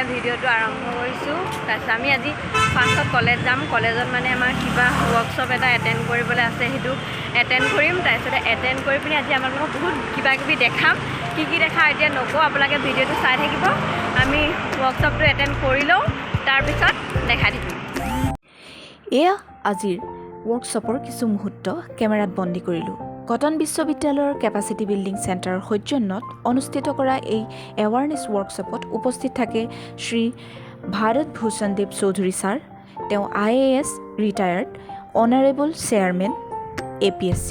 এতিয়া ভিডিঅ'টো আৰম্ভ কৰিছোঁ। তাৰপিছত আমি আজি ফাৰ্ষ্টত কলেজ যাম। কলেজত মানে আমাৰ কিবা ৱৰ্কশ্বপ এটা এটেণ্ড কৰিবলৈ আছে, সেইটো এটেণ্ড কৰিম। তাৰপিছতে এটেণ্ড কৰি পিনি আজি আপোনালোকক বহুত কিবাকিবি দেখাম। কি দেখা এতিয়া নকওঁ, আপোনালোকে ভিডিঅ'টো চাই থাকিব। আমি ৱৰ্কশ্বপটো এটেণ্ড কৰি লওঁ, তাৰপিছত দেখাই দিম। এয়া আজিৰ ৱৰ্কশ্বপৰ কিছু মুহূৰ্ত কেমেৰাত বন্দী কৰিলোঁ। কটন বিশ্ববিদ্যালয়ৰ কেপাচিটি বিল্ডিং চেণ্টাৰৰ সৌজন্যত অনুষ্ঠিত কৰা এই এৱাৰনেছ ৱৰ্কশ্বপত উপস্থিত থাকে শ্ৰী ভাৰত ভূষণদেৱ চৌধুৰী ছাৰ। তেওঁ IAS retired honourable chairman APSC।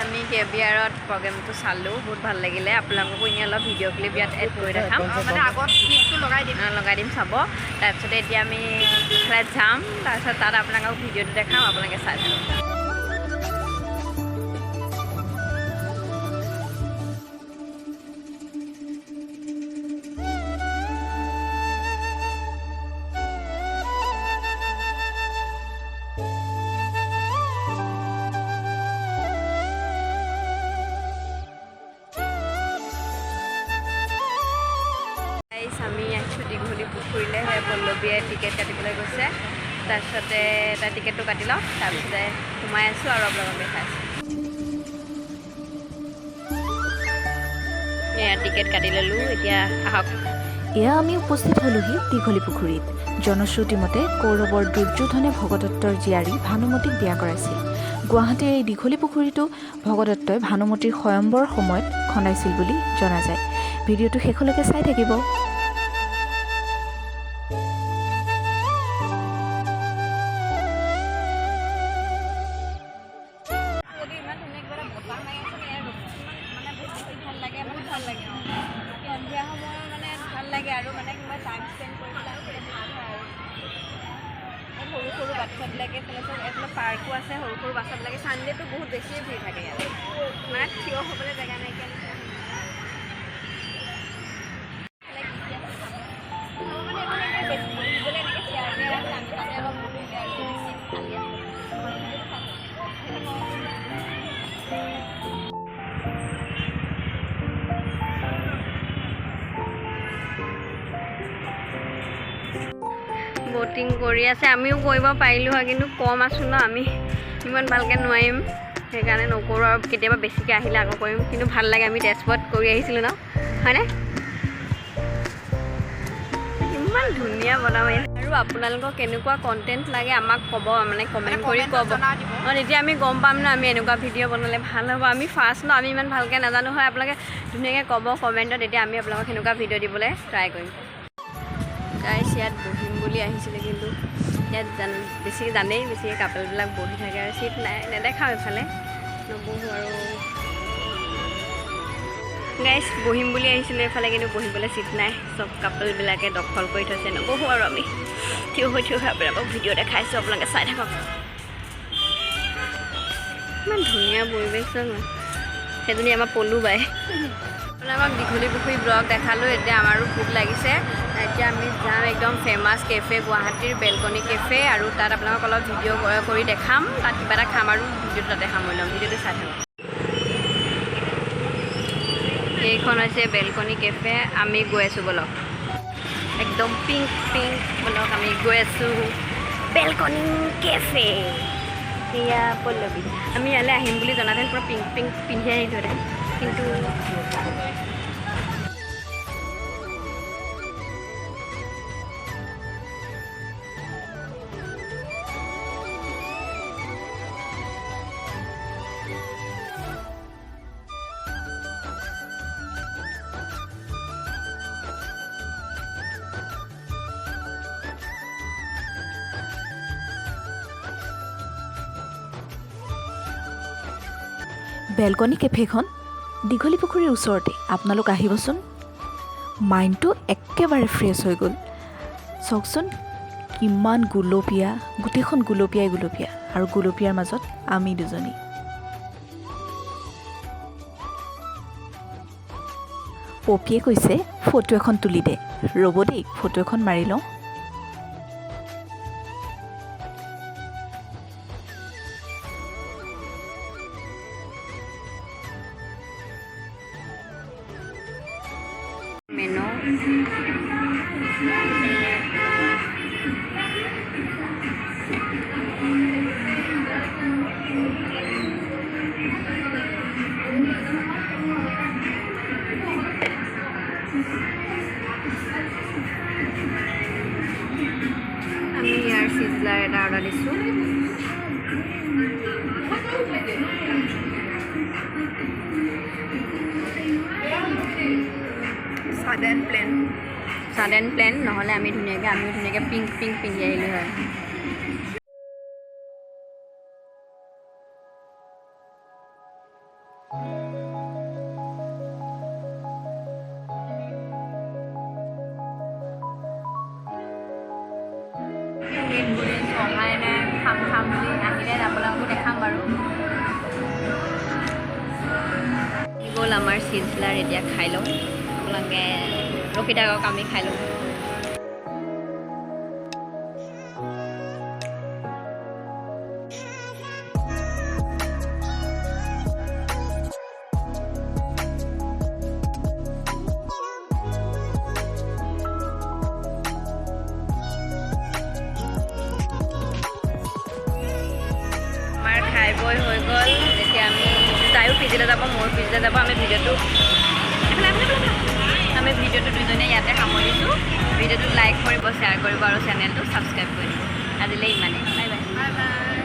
আমি KBRত প্ৰগ্ৰেমটো চালোঁ, বহুত ভাল লাগিলে। আপোনালোককো এনেই অলপ ভিডিঅ' ক্লিপ ইয়াত এড কৰি দেখাম, মানে আগত ক্লিপটো লগাই দিম চাব। তাৰপিছতে এতিয়া আমি ফ্লাইট যাম, তাৰপিছত তাত আপোনালোকক ভিডিঅ'টো দেখাম, আপোনালোকে চাই থাকক। আমি আহিছোঁ দীঘলী পুখুৰীলৈ। পল্লৱীয়ে টিকেট কাটিবলৈ গৈছে। তাৰপিছতে তাৰ টিকেটটো কাটি লওঁ, তাৰপিছতে সোমাই আছোঁ আৰু আপোনালোকক দেখাইছোঁ। এয়া টিকেট কাটি ল'লোঁ, এতিয়া আহক। এয়া আমি উপস্থিত হ'লোহি দীঘলী পুখুৰীত। জনশ্ৰুতি মতে কৌৰৱৰ দুৰ্যোধনে ভগদত্তৰ জীয়াৰী ভানুমতীক বিয়া কৰাইছিল। গুৱাহাটীৰ এই দীঘলী পুখুৰীটো ভগদত্তই ভানুমতীৰ স্বয়ম্বৰৰ সময়ত খন্দাইছিল বুলি জনা যায়। ভিডিঅ'টো শেষলৈকে চাই থাকিব। সৰু বাচ্চাবিলাকে এইফালে পাৰ্কো আছে, সৰু বাচ্চাবিলাকে চানডেটো বহুত বেছিয়ে ভিৰ থাকে ইয়াত, মানে থিয় হ'বলৈ জেগা নাইকিয়া নিচিনা। বটিং কৰি আছে, আমিও কৰিব পাৰিলোঁ হয়, কিন্তু কম আছোঁ ন, আমি ইমান ভালকৈ নোৱাৰিম, সেইকাৰণে নকৰোঁ। আৰু কেতিয়াবা বেছিকৈ আহিলে আকৌ কৰিম, কিন্তু ভাল লাগে। আমি তেজপুৰত কৰি আহিছিলোঁ ন, হয়নে? ইমান ধুনীয়া বনাব। আৰু আপোনালোকক কেনেকুৱা কণ্টেণ্ট লাগে আমাক ক'ব, মানে কমেণ্ট কৰি ক'ব। তেতিয়া আমি গম পাম ন আমি এনেকুৱা ভিডিঅ' বনালে ভাল হ'ব। আমি ফাৰ্ষ্ট ন, আমি ইমান ভালকৈ নাজানো হয়। আপোনালোকে ধুনীয়াকৈ ক'ব কমেণ্টত, তেতিয়া আমি আপোনালোকক সেনেকুৱা ভিডিঅ' দিবলৈ ট্ৰাই কৰিম। গাইছ, ইয়াত বহিম বুলি আহিছিলে, কিন্তু ইয়াত বেছিকৈ জানেই, বেছিকৈ কাপলবিলাক বহি থাকে আৰু চিট নাই, নেদেখাওঁ এইফালে নবহোঁ। আৰু গাইছ, বহিম বুলি আহিছিলোঁ এইফালে, কিন্তু বহিবলৈ চিট নাই, চব কাপলবিলাকে দখল কৰি থৈছে, নবহোঁ। আৰু আমি থিয় হৈ আপোনালোকক ভিডিঅ' দেখাইছোঁ, আপোনালোকে চাই থাকক। ইমান ধুনীয়া পৰিৱেশ ন, সেইজনী আমাৰ পলু বাই। আপোনালোকক দীঘলী পুখুৰী ব্লগ দেখালোঁ। এতিয়া আমাৰো ভোক লাগিছে, এতিয়া আমি যাম একদম ফেমাছ কেফে, গুৱাহাটীৰ বেলকনি কেফে, আৰু তাত আপোনালোকক অলপ ভিডিঅ' কৰি দেখাম। তাত কিবা এটা খাম আৰু ভিডিঅ'টো তাতে সামৰি ল'ম। ভিডিঅ'টো চাই থাকক। এইখন হৈছে বেলকনি কেফে, আমি গৈ আছোঁ বলক। একদম পিংক বলক, আমি গৈ আছোঁ বেলকনি কেফে। সেয়া পল্লৱী, আমি ইয়ালৈ আহিম বুলি জনাহেঁতেন পূৰা পিংক পিন্ধি আহিলোঁহেঁতেন, কিন্তু বেলকনি কেফেখন দীঘলী পুখুৰীৰ ওচৰতে। আপোনালোক আহিবচোন, মাইণ্ডটো একেবাৰে ফ্ৰেছ হৈ গ'ল। চাওকচোন কিমান গুলপীয়া, গোটেইখন গুলপীয়াই আৰু গুলপীয়াৰ মাজত আমি দুজনী। পপিয়ে কৈছে ফটো এখন তুলি দে। ৰ'ব দেই, ফটো এখন মাৰি লওঁ। আমি ইয়াৰ চিজলাৰ এটা অৰ্ডাৰ দিছোঁ ছাডেন প্লেন নহ'লে আমিও ধুনীয়াকৈ পিংক পিন্ধি আহিলোঁ হয় অহাই নাই খাম বুলি আহিলে আপোনালোকো দেখাম বাৰু গ'ল আমাৰ চিজলাৰ এতিয়া খাই লওঁ আপোনালোকে ৰখি থাকক আমি খাই লওঁ খাই বৈ হৈ গ'ল এতিয়া আমি তাইও পিজিলৈ যাব ময়ো পিজিলৈ যাব আমি ভিডিঅ'টো দুজনে ইয়াতে সামৰিছোঁ ভিডিঅ'টো লাইক কৰিব শ্বেয়াৰ কৰিব আৰু চেনেলটো ছাবস্ক্ৰাইব কৰিব আজিলৈ ইমানেই বাই বাই